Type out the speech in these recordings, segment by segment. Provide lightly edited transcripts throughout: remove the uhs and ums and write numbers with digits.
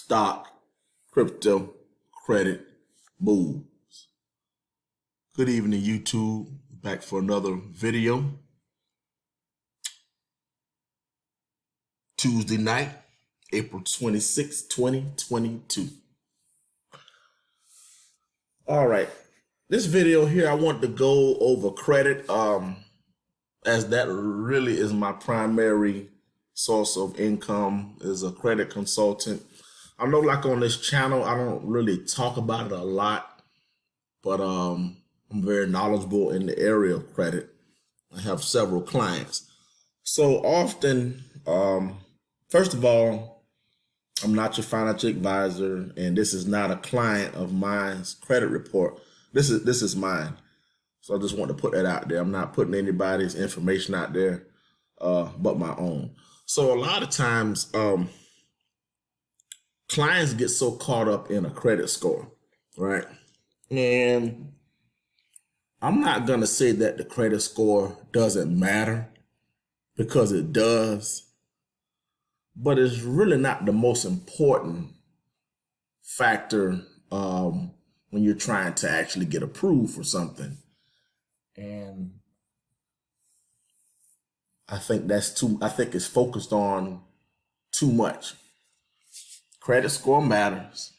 stock, crypto, credit moves. Good evening, YouTube. Back for another video. Tuesday night, April 26, 2022. All right. This video here, I want to go over credit, as that really is my primary source of income as a credit consultant. I know, like, on this channel, I don't really talk about it a lot, but I'm very knowledgeable in the area of credit. I have several clients. So often, first of all, I'm not your financial advisor, and this is not a client of mine's credit report. This is mine. So I just want to put that out there. I'm not putting anybody's information out there but my own. So a lot of times, clients get so caught up in a credit score, right? And I'm not going to say that the credit score doesn't matter, because it does, but it's really not the most important factor when you're trying to actually get approved for something. And I think it's focused on too much. Credit score matters,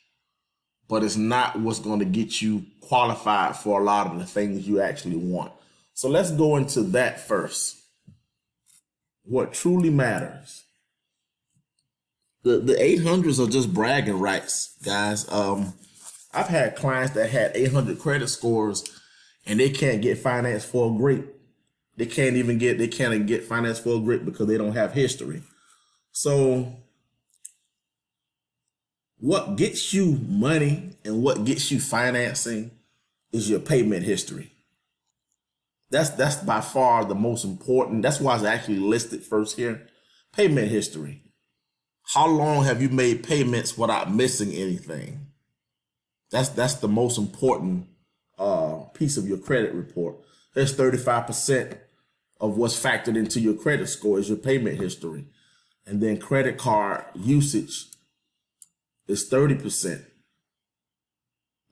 but it's not what's going to get you qualified for a lot of the things you actually want. So let's go into that first. What truly matters. The 800s are just bragging rights, guys. I've had clients that had 800 credit scores and they can't get financed for a grape. They can't get financed for a grape because they don't have history. So what gets you money and what gets you financing is your payment history. That's by far the most important. That's why it's actually listed first here. Payment history. How long have you made payments without missing anything? That's the most important piece of your credit report. There's 35% of what's factored into your credit score is your payment history. And then credit card usage is 30%.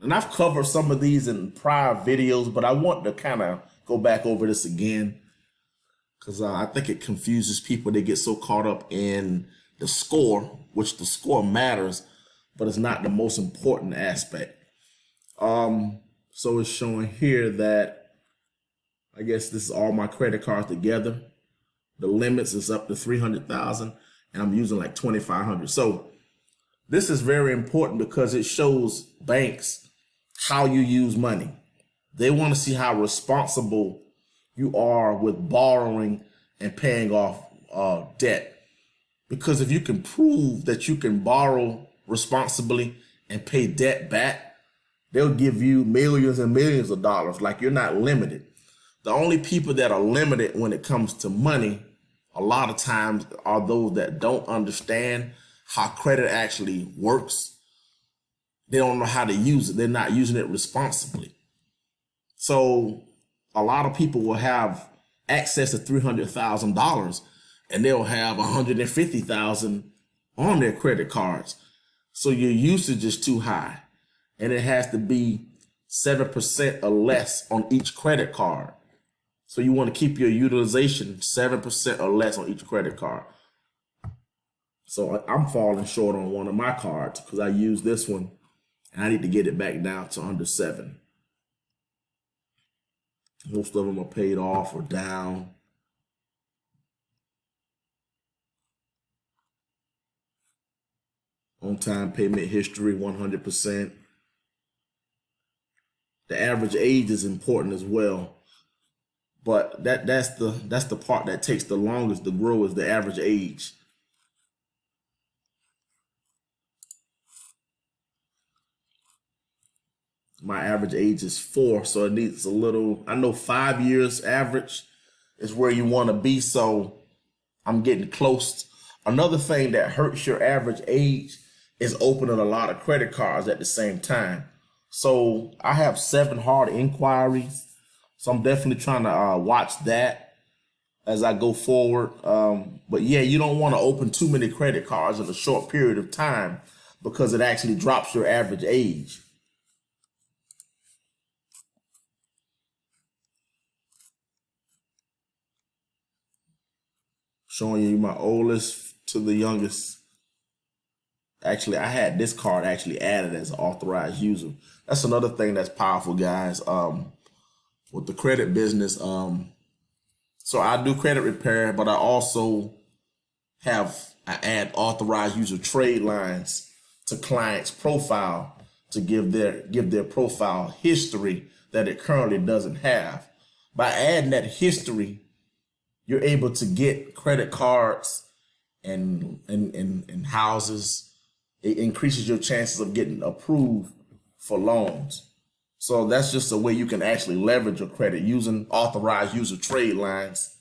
And I've covered some of these in prior videos, but I want to kind of go back over this again because I think it confuses people. They get so caught up in the score, which the score matters, but it's not the most important aspect. So it's showing here that I guess this is all my credit cards together. The limits is up to 300,000 and I'm using like 2,500. So this is very important because it shows banks how you use money. They want to see how responsible you are with borrowing and paying off debt. Because if you can prove that you can borrow responsibly and pay debt back, they'll give you millions and millions of dollars. Like, you're not limited. The only people that are limited when it comes to money, a lot of times, are those that don't understand how credit actually works. They don't know how to use it. They're not using it responsibly. So a lot of people will have access to $300,000 and they'll have $150,000 on their credit cards. So your usage is too high, and it has to be 7% or less on each credit card. So you want to keep your utilization 7% or less on each credit card. So I'm falling short on one of my cards because I use this one and I need to get it back down to under 7. Most of them are paid off or down. On-time payment history, 100%. The average age is important as well. But that's the part that takes the longest to grow, is the average age. My average age is 4, so it needs a little. I know 5 years average is where you want to be, so I'm getting close. Another thing that hurts your average age is opening a lot of credit cards at the same time. So I have 7 hard inquiries. So I'm definitely trying to watch that as I go forward. But yeah, you don't want to open too many credit cards in a short period of time, because it actually drops your average age. Showing you my oldest to the youngest. Actually, I had this card actually added as an authorized user. That's another thing that's powerful, guys. With the credit business, so I do credit repair, but I also I add authorized user trade lines to clients' profile to give their profile history that it currently doesn't have. By adding that history, you're able to get credit cards and houses. It increases your chances of getting approved for loans. So that's just a way you can actually leverage your credit using authorized user trade lines.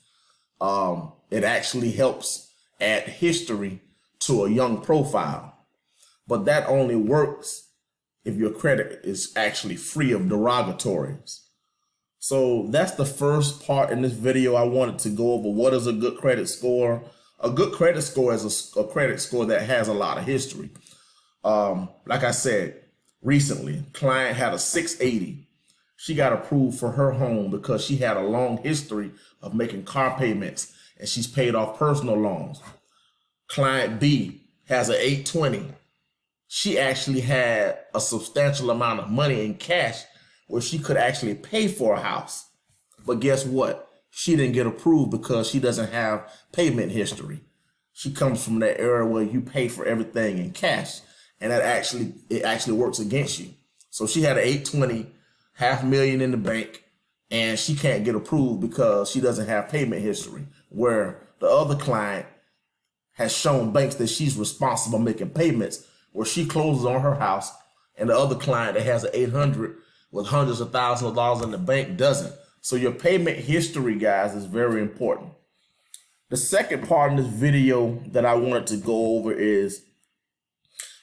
It actually helps add history to a young profile, but that only works if your credit is actually free of derogatories. So that's the first part in this video. I wanted to go over what is a good credit score. A good credit score is a credit score that has a lot of history. Like I said, recently, client had a 680. She got approved for her home because she had a long history of making car payments and she's paid off personal loans. Client B has an 820. She actually had a substantial amount of money in cash where she could actually pay for a house. But guess what? She didn't get approved because she doesn't have payment history. She comes from that era where you pay for everything in cash, and it actually works against you. So she had an 820, $500,000 in the bank, and she can't get approved because she doesn't have payment history, where the other client has shown banks that she's responsible making payments, where she closes on her house, and the other client that has an 800 with hundreds of thousands of dollars in the bank doesn't. So your payment history, guys, is very important. The second part in this video that I wanted to go over is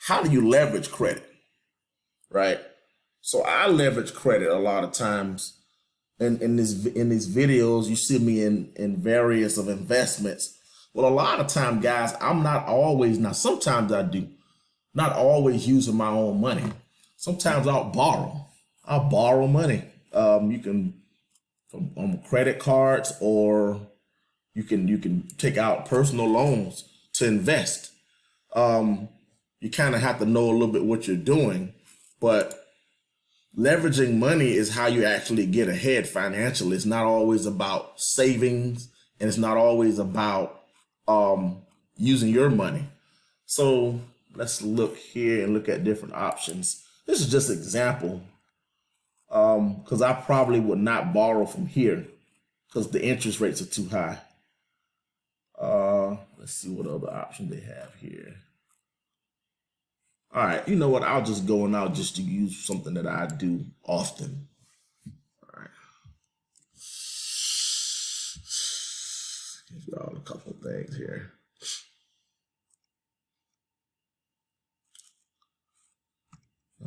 how do you leverage credit, right? So I leverage credit a lot of times. In these videos, you see me in various of investments. Well, a lot of time, guys, I'm not always, now sometimes I do, not always using my own money. Sometimes I'll borrow money. You can from credit cards, or you can take out personal loans to invest. You kind of have to know a little bit what you're doing, but leveraging money is how you actually get ahead financially. It's not always about savings, and it's not always about using your money. So let's look here and look at different options. This is just an example, because I probably would not borrow from here because the interest rates are too high. Let's see what other options they have here. All right, you know what? I'll just go and I'll just use something that I do often. All right. Give y'all a couple of things here.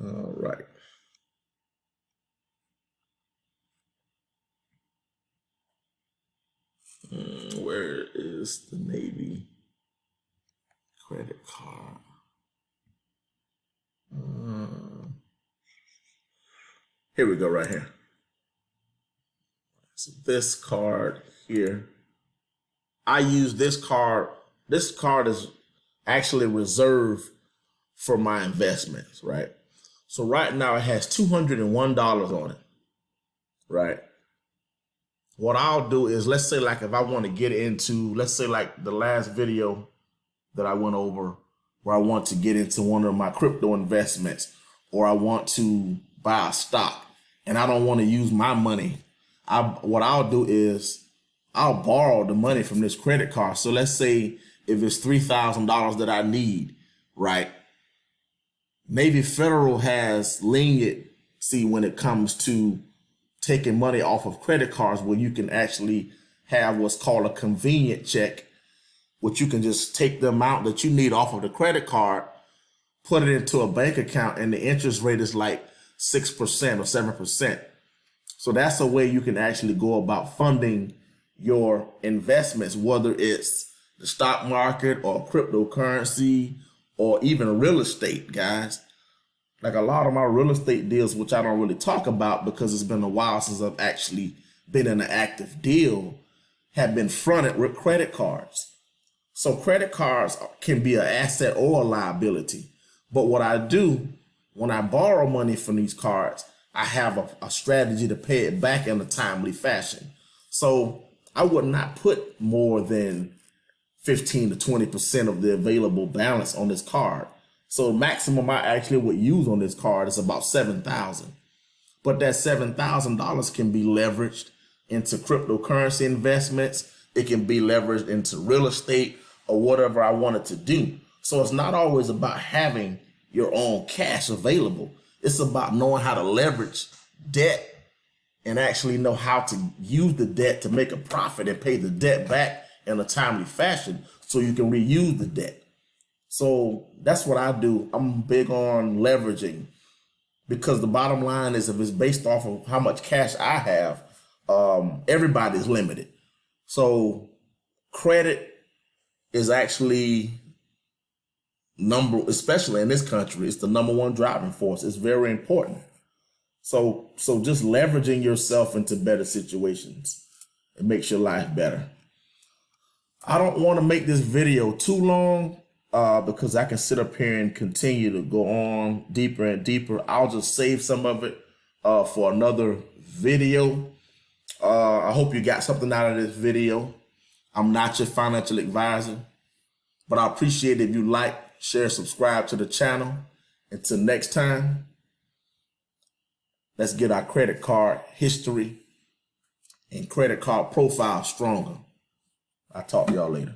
All right. Where is the Navy credit card? Here we go, right here. So this card here, I use this card. This card is actually reserved for my investments, right? So right now it has $201 on it, right? What I'll do is, let's say like if I want to get into, let's say like the last video that I went over where I want to get into one of my crypto investments, or I want to buy a stock and I don't want to use my money. What I'll do is I'll borrow the money from this credit card. So let's say if it's $3,000 that I need, right? Navy Federal has leniency when it comes to taking money off of credit cards, where you can actually have what's called a convenient check, which you can just take the amount that you need off of the credit card, put it into a bank account, and the interest rate is like 6% or 7%. So that's a way you can actually go about funding your investments, whether it's the stock market or cryptocurrency or even real estate, guys. Like a lot of my real estate deals, which I don't really talk about because it's been a while since I've actually been in an active deal, have been fronted with credit cards. So credit cards can be an asset or a liability. But what I do when I borrow money from these cards, I have a strategy to pay it back in a timely fashion. So I would not put more than 15 to 20% of the available balance on this card. So the maximum I actually would use on this card is about $7,000. But that $7,000 can be leveraged into cryptocurrency investments. It can be leveraged into real estate or whatever I wanted to do. So it's not always about having your own cash available. It's about knowing how to leverage debt and actually know how to use the debt to make a profit and pay the debt back in a timely fashion so you can reuse the debt. So that's what I do. I'm big on leveraging because the bottom line is if it's based off of how much cash I have, everybody's limited. So credit is actually especially in this country, it's the number one driving force. It's very important. So just leveraging yourself into better situations, it makes your life better. I don't want to make this video too long because I can sit up here and continue to go on deeper and deeper. I'll just save some of it for another video. I hope you got something out of this video. I'm not your financial advisor, but I appreciate it if you like, share, subscribe to the channel. Until next time, let's get our credit card history and credit card profile stronger. I'll talk to y'all later.